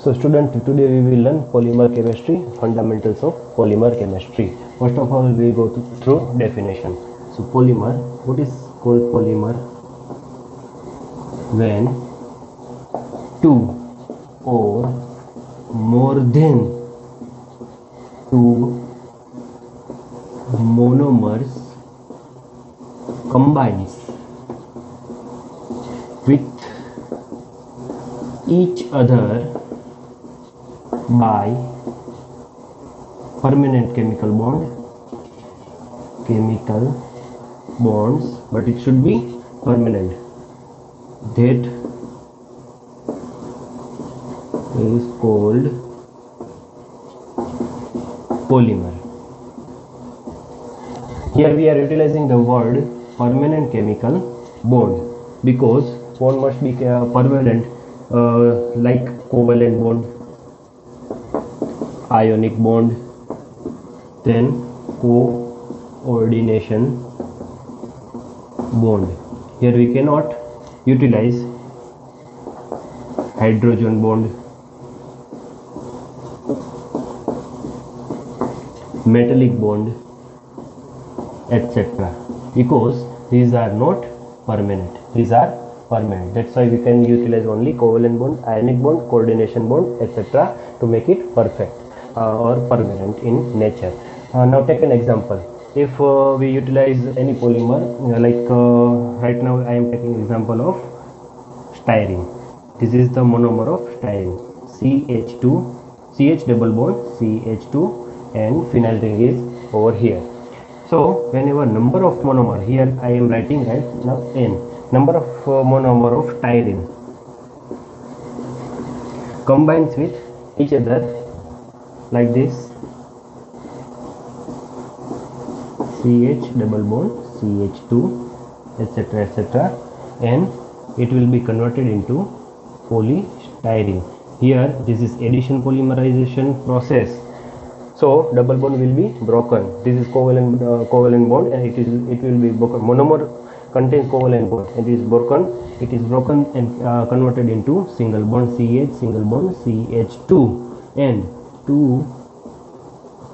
So student, today we will learn polymer chemistry, fundamentals of polymer chemistry. First of all, we go through definition. So polymer, what is called polymer? When two or more than two monomers combines with each other by permanent chemical bonds, but it should be permanent. That is called polymer. Here we are utilizing the word permanent chemical bond because bond must be permanent, like covalent bond, ionic bond, then coordination bond. Here we cannot utilize hydrogen bond, metallic bond, etc. because these are not permanent. These are permanent. That's why we can utilize only covalent bond, ionic bond, coordination bond, etc. to make it perfect or permanent in nature. Now take an example. If we utilize any polymer, right now I am taking example of styrene. This is the monomer of styrene, CH double bond CH2, and phenyl ring is over here. So whenever number of monomer, here I am writing right now N, number of monomer of styrene combines with each other like this, CH double bond CH2, etc., and it will be converted into polystyrene. Here this is addition polymerization process, so double bond will be broken. This is covalent bond, and it will be broken. Monomer contains covalent bond, and it is broken and converted into single bond CH, single bond CH2, and two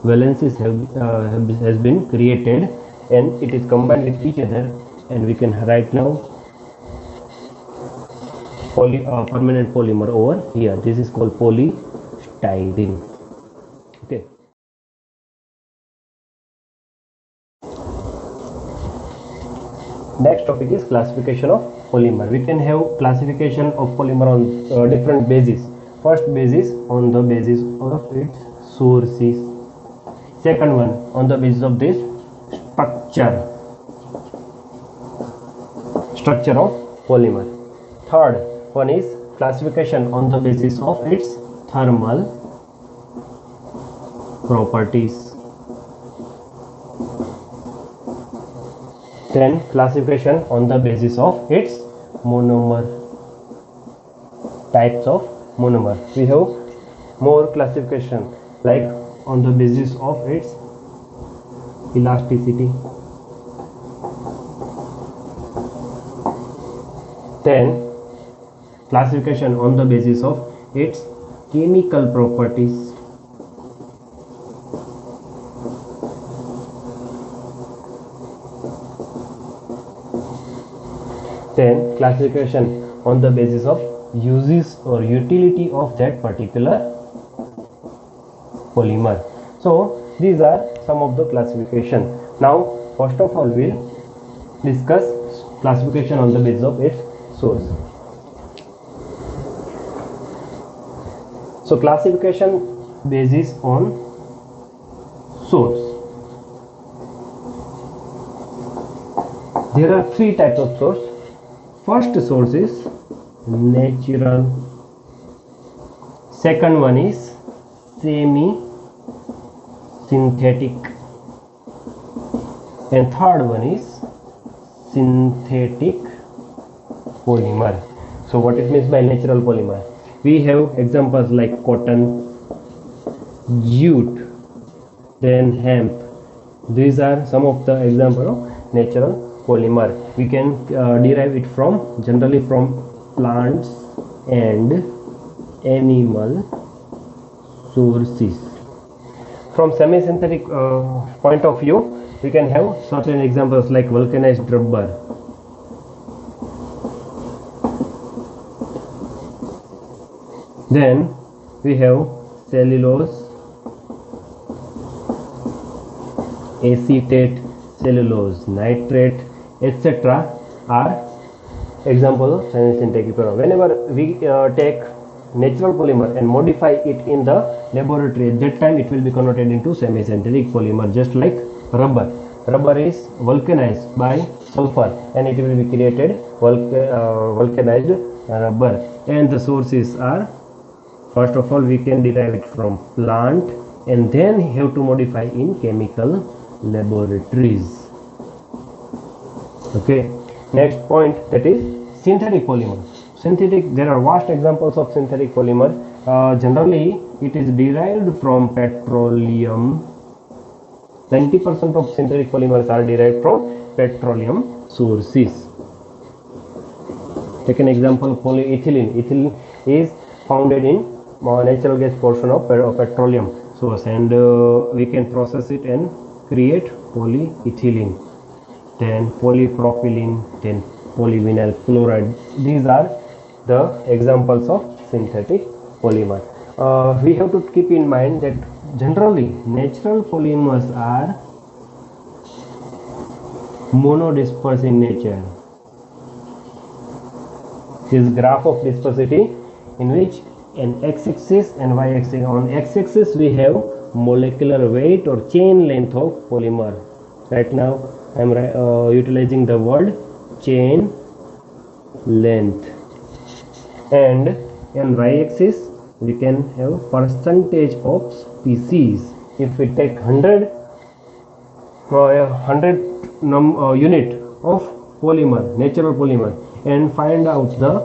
valences has been created, and it is combined with each other, and we can write now permanent polymer over here. This is called polystyrene. Okay. Next topic is classification of polymer. We can have classification of polymer on different bases. First basis on the basis of its sources. Second one on the basis of this structure of polymer. Third one is classification on the basis of its thermal properties. Then classification on the basis of its monomer, types of monomer. We have more classification, like on the basis of its elasticity, then classification on the basis of its chemical properties, then classification on the basis of uses or utility of that particular polymer. So these are some of the classification. Now first of all we'll discuss classification on the basis of its source. So classification basis on source. There are three types of source. First source is natural, second one is semi synthetic, and third one is synthetic polymer. So what it means by natural polymer? We have examples like cotton, jute, then hemp. These are some of the examples of natural polymer. We can derive it from generally from plants and animal sources. From semi-synthetic point of view, we can have certain examples like vulcanized rubber, then we have cellulose, acetate cellulose, nitrate, etc. are example of semi-synthetic polymer. Whenever we take natural polymer and modify it in the laboratory, at that time it will be converted into semi-synthetic polymer, just like rubber. Rubber is vulcanized by sulfur and it will be created vulcanized rubber. And the sources are, first of all, we can derive it from plant and then have to modify in chemical laboratories. Okay, next point, that is synthetic polymer. Synthetic, there are vast examples of synthetic polymer. Generally it is derived from petroleum. 90% of synthetic polymers are derived from petroleum sources. Take an example, polyethylene. Ethylene is founded in natural gas portion of petroleum source, and we can process it and create polyethylene. Then polypropylene, then polyvinyl chloride. These are the examples of synthetic polymer. We have to keep in mind that generally natural polymers are monodisperse in nature. This graph of dispersity in which an x-axis and y-axis. On x-axis we have molecular weight or chain length of polymer. Right now I am utilizing the word chain length, and on y-axis we can have percentage of species. If we take 100 unit of polymer, natural polymer, and find out the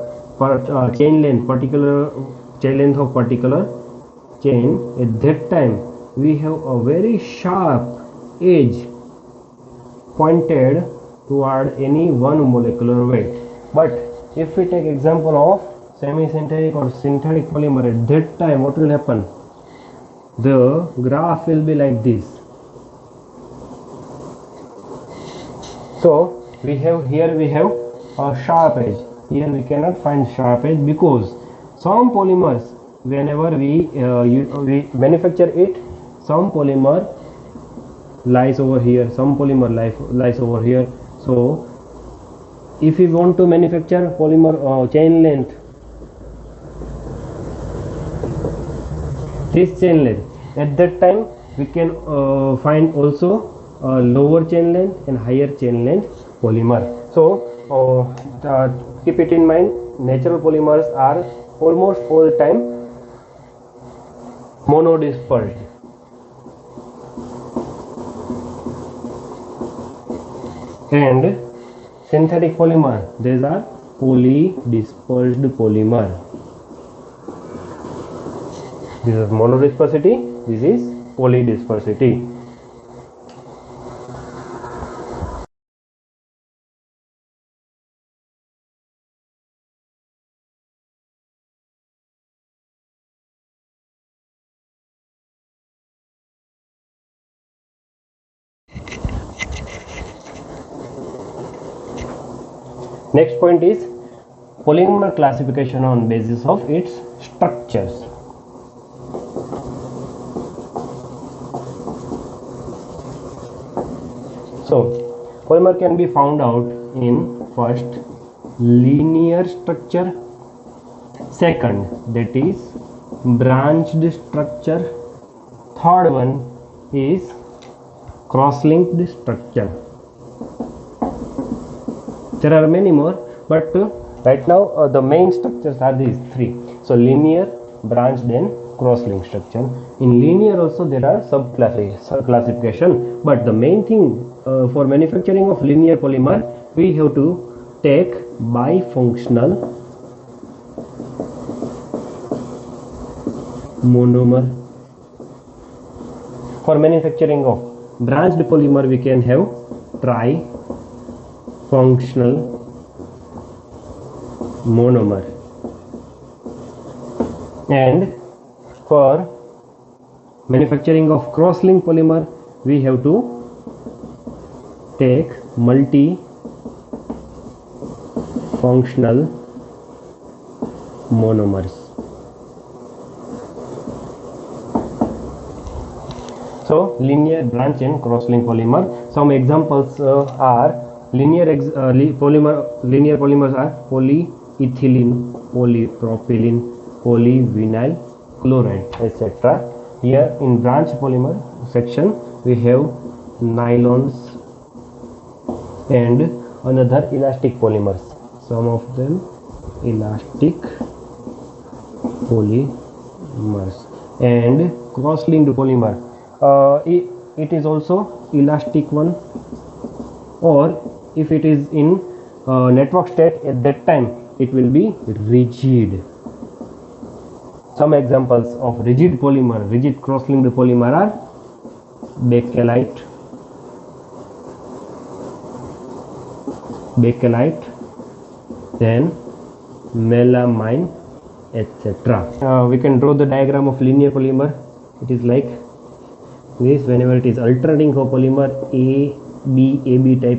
chain length, particular chain length of particular chain, at that time we have a very sharp edge pointed toward any one molecular weight. But if we take example of semi-synthetic or synthetic polymer, at that time what will happen? The graph will be like this. So we have a sharp edge. Here we cannot find sharp edge because some polymers, whenever we manufacture it, some polymer lies over here, some polymer lies over here. So if we want to manufacture polymer chain length, this chain length, at that time we can find also lower chain length and higher chain length polymer. So keep it in mind, natural polymers are almost all time monodispersed. And synthetic polymer, these are polydispersed polymer. This is monodispersity, this is polydispersity. Next point is polymer classification on basis of its structures. So polymer can be found out in first linear structure, second that is branched structure, third one is cross-linked structure. There are many more, but right now the main structures are these three. So linear, branched and cross-linked structure. In linear also there are sub-classification, but the main thing for manufacturing of linear polymer, we have to take bifunctional monomer. For manufacturing of branched polymer, we can have tri-functional monomer, and for manufacturing of cross-linked polymer, we have to take multi-functional monomers. So linear branch and cross-linked polymer. Some examples are linear polymers are polyethylene, polypropylene, polyvinyl chloride, etc. Here in branch polymer section we have nylons and another elastic polymers. Some of them elastic polymers and cross-linked polymer. It is also elastic one, or if it is in network state, at that time it will be rigid. Some examples of rigid polymer, rigid cross-linked polymer are bakelite, then melamine, etc. We can draw the diagram of linear polymer. It is like this. Whenever it is alternating copolymer, AB type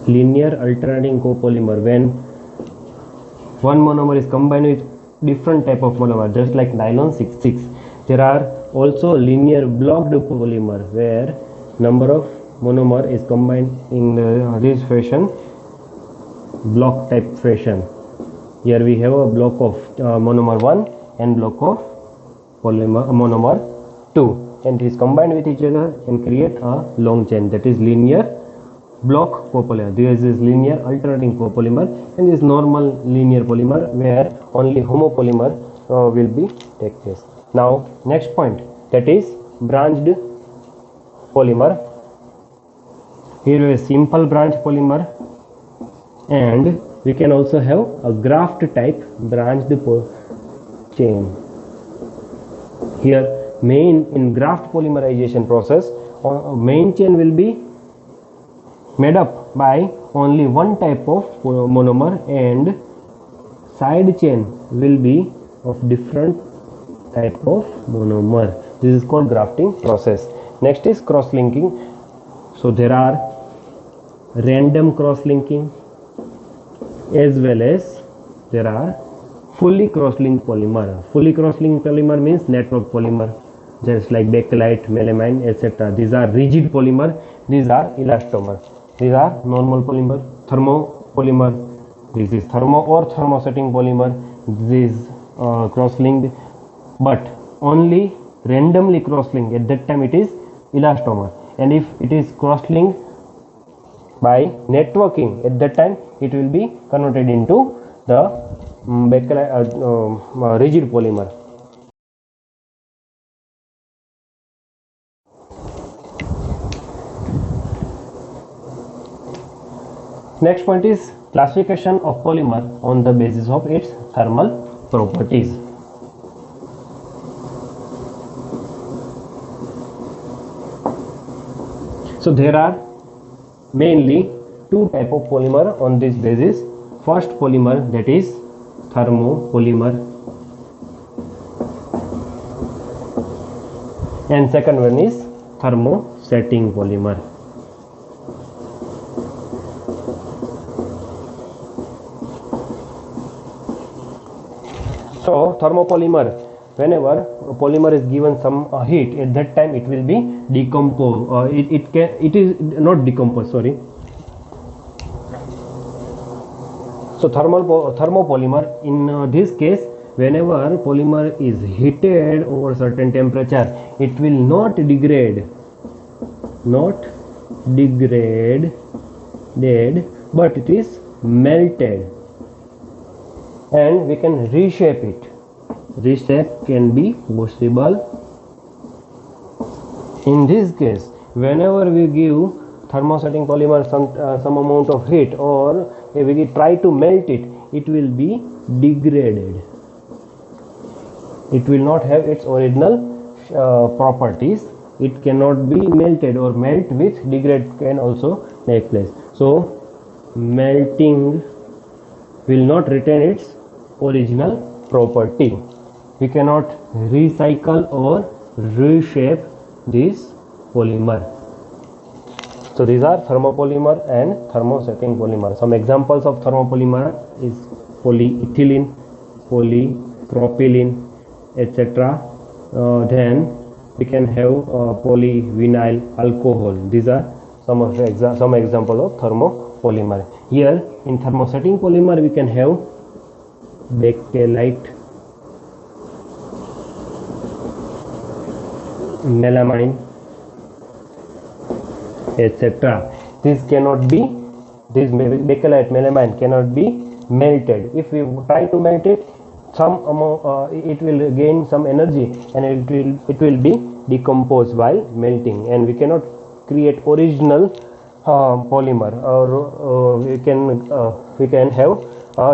linear alternating copolymer, when one monomer is combined with different type of monomer, just like nylon 6,6. There are also linear blocked polymer where number of monomer is combined in this fashion, block type fashion. Here we have a block of monomer 1 and block of monomer 2, and it is combined with each other and create a long chain, that is linear block copolymer. This is linear alternating copolymer, and this normal linear polymer where only homopolymer will be take place. Now next point, that is branched polymer. Here we have simple branch polymer, and we can also have a graft type branched chain. Here main in graft polymerization process, main chain will be made up by only one type of monomer, and side chain will be of different type of monomer. This is called grafting process. Next is cross-linking. So there are random cross-linking as well as there are fully cross-linked polymer. Fully cross-linked polymer means network polymer, just like bakelite, melamine, etc. These are rigid polymer. These are elastomer. These are normal polymer, thermopolymer. This is thermo or thermosetting polymer. This is cross-linked, but only randomly cross-linked. At that time it is elastomer, and if it is cross-linked by networking, at that time it will be converted into the rigid polymer. Next point is classification of polymer on the basis of its thermal properties. So there are mainly two type of polymer on this basis. First polymer, that is thermopolymer, and second one is thermosetting polymer. So thermopolymer, whenever a polymer is given some heat, at that time it will be decomposed. It is not decomposed, sorry. So thermopolymer, in this case, whenever polymer is heated over certain temperature, it will not degrade, but it is melted, and we can reshape it. Reshape can be possible. In this case, whenever we give thermosetting polymer some amount of heat, or if we try to melt it, it will be degraded. It will not have its original properties. It cannot be melted, or melt with degrade can also take place. So melting will not retain its original property. we cannot recycle or reshape this polymer. So these are thermopolymer and thermosetting polymer. Some examples of thermopolymer is polyethylene, polypropylene, etc. Then we can have polyvinyl alcohol. These are some examples of thermopolymer. Here in thermosetting polymer we can have bakelite, melamine, etc. This bakelite, melamine cannot be melted. If we try to melt it, some amount it will gain some energy and it will be decomposed while melting, and we cannot create original polymer, or we can have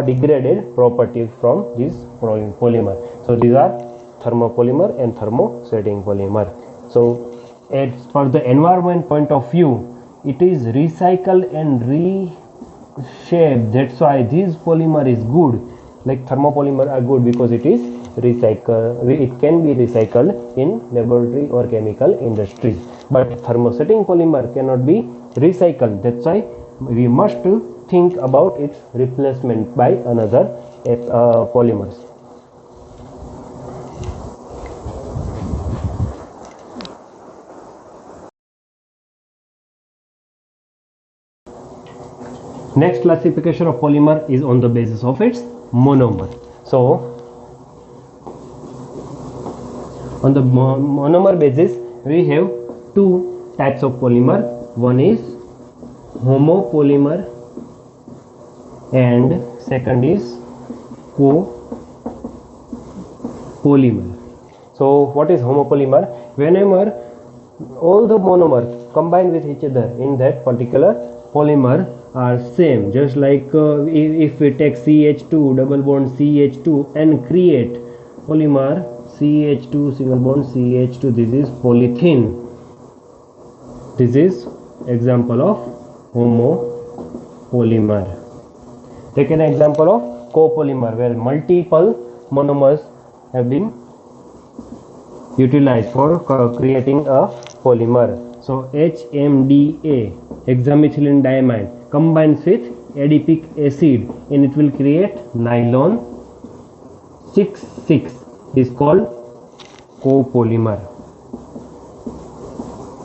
degraded properties from this polymer. So these are thermopolymer and thermosetting polymer. So as per the environment point of view, it is recycled and reshaped. That's why this polymer is good. Like thermopolymer are good because it is recycled. It can be recycled in laboratory or chemical industry. But thermosetting polymer cannot be recycled. That's why we must think about its replacement by another polymers. Next classification of polymer is on the basis of its monomer. So on the monomer basis we have two types of polymer. One is homopolymer and second is copolymer. So what is homopolymer? Whenever all the monomers combine with each other in that particular polymer are same, just like if we take CH2 double bond CH2 and create polymer CH2 single bond CH2, this is polythene. This is example of homopolymer. Take an example of copolymer, where multiple monomers have been utilized for creating a polymer. So HMDA, hexamethylene diamine, combines with adipic acid and it will create nylon 6,6, is called copolymer,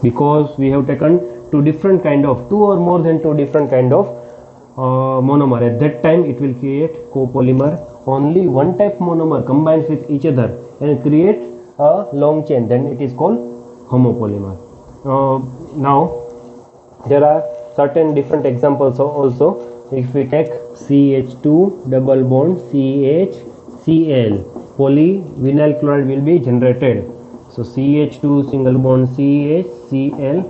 because we have taken two or more than two different kind of monomer. At that time it will create copolymer. Only one type monomer combines with each other and create a long chain, then it is called homopolymer. Now there are certain different examples also. If we take CH2 double bond CHCl, polyvinyl chloride will be generated. So CH2 single bond CHCl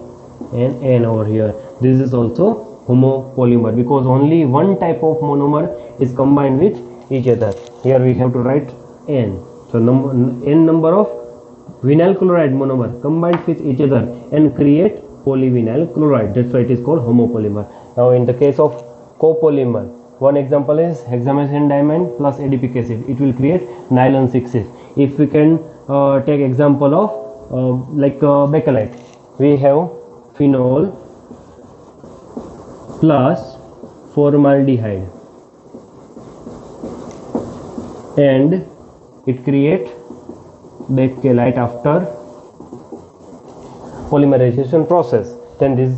and N over here. This is also homopolymer because only one type of monomer is combined with each other. Here we have to write N. So N number of vinyl chloride monomer combined with each other and create polyvinyl chloride. That's why it is called homopolymer. Now in the case of copolymer, one example is hexamethylene diamine plus adipic acid. It will create nylon 6,6. If we can take example of bakelite, we have phenol plus formaldehyde and it create bakelite after polymerization process. Then this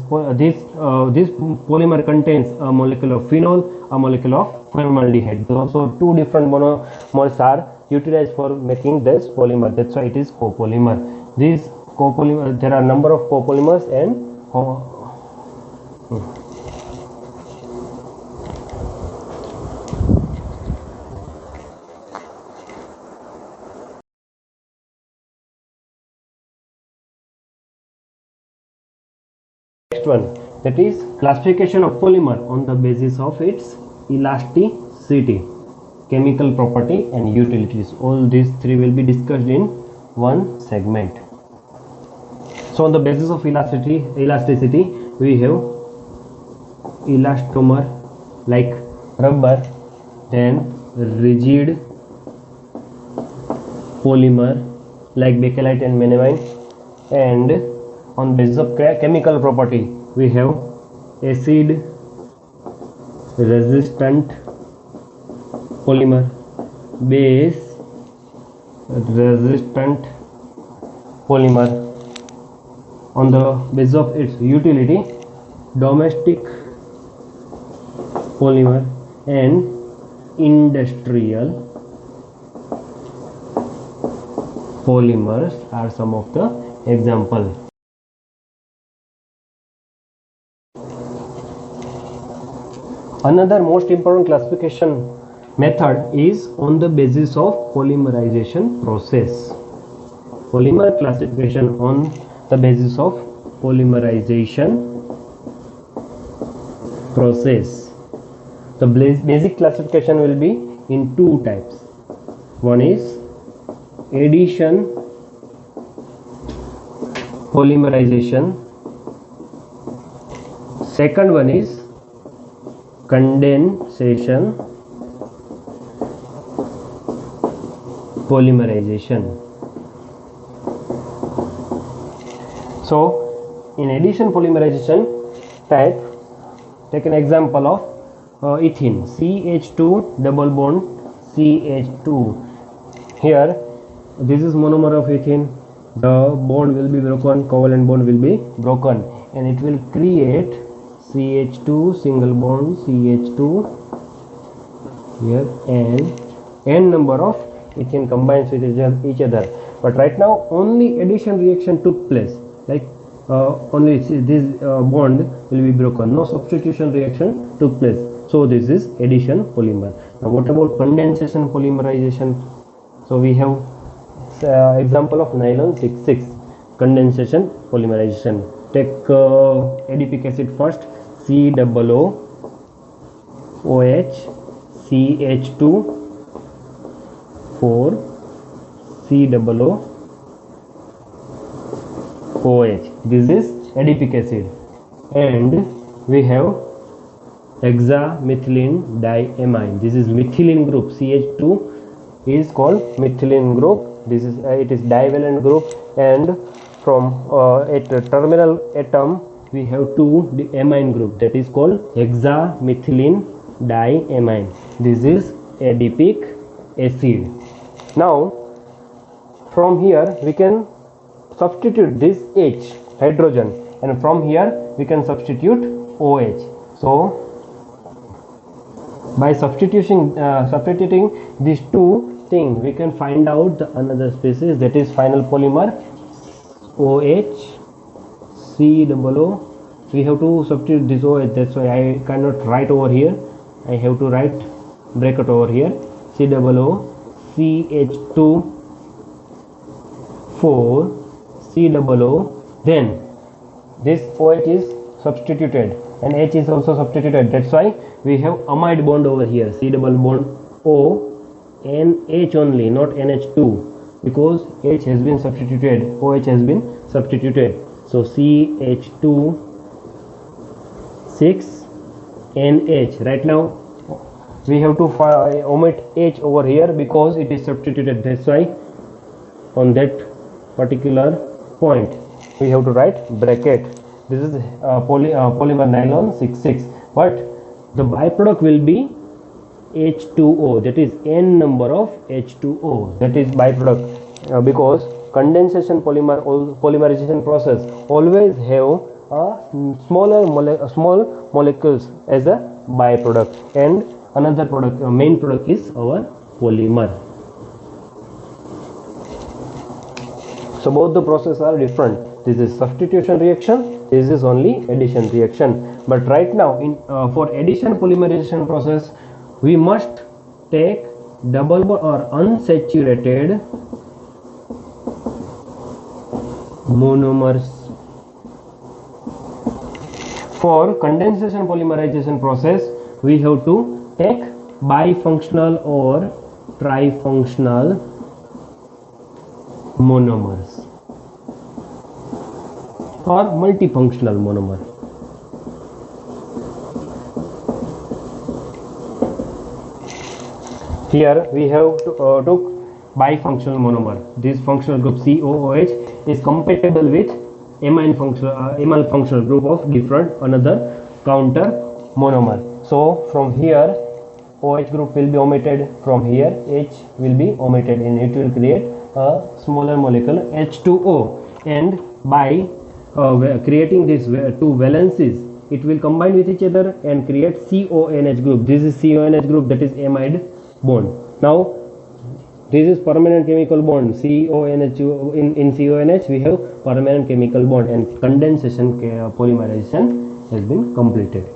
polymer contains a molecule of phenol, a molecule of formaldehyde. So two different monomers are utilized for making this polymer. That's why it is copolymer. These copolymer, there are number of copolymers and next one, that is classification of polymer on the basis of its elasticity, chemical property and utilities. All these three will be discussed in one segment. So on the basis of elasticity we have elastomer like rubber, then rigid polymer like bakelite and melamine, and on basis of chemical property we have acid resistant polymer, base resistant polymer. On the basis of its utility, domestic polymer and industrial polymers are some of the examples. Another most important classification method is on the basis of polymerization process. Polymer classification on the basis of polymerization process. The basic classification will be in two types. One is addition polymerization. Second one is condensation polymerization. So in addition polymerization type, take an example of ethene, CH2 double bond CH2. Here this is monomer of ethene. The bond will be broken, covalent bond will be broken, and it will create CH2 single bond CH2 here, and n number of ethene combines with each other. But right now only addition reaction took place, like only this bond will be broken, no substitution reaction took place. So this is addition polymer. Now what about condensation polymerization? So we have example of nylon 66 condensation polymerization. Take adipic acid first, COO OH CH2 4 COO OH. This is adipic acid, and we have hexamethylene diamine. This is methylene group. CH2 is called methylene group. This is it is divalent group, and from at terminal atom we have two amine group, that is called hexamethylene diamine. This is adipic acid. Now from here we can substitute this H hydrogen, and from here we can substitute OH. So by substituting these two things, we can find out the another species, that is final polymer OH COO. We have to substitute this OH, that's why I cannot write over here. I have to write bracket over here, COO CH2 4 COO. Then this OH is substituted and H is also substituted, that's why we have amide bond over here, C double bond O and H only, not NH2, because H has been substituted, OH has been substituted. So CH2 6 NH. Right now we have to omit H over here because it is substituted, that's why on that particular point we have to write bracket. This is polymer nylon 66, but the byproduct will be H2O, that is n number of H2O, that is byproduct, because condensation polymerization process always have a small molecules as a byproduct, and another product, main product is our polymer. So both the processes are different. This is substitution reaction, this is only addition reaction. But right now in for addition polymerization process we must take double bond or unsaturated monomers. For condensation polymerization process we have to take bifunctional or trifunctional monomers or multifunctional monomer. Here we have took bifunctional monomer. This functional group COOH is compatible with amine functional group of different another counter monomer. So from here OH group will be omitted, from here H will be omitted, and it will create a smaller molecule H2O, and by creating these two valencies, it will combine with each other and create CONH group. This is CONH group, that is amide bond. Now this is permanent chemical bond. CONH, in CONH we have permanent chemical bond, and condensation polymerization has been completed.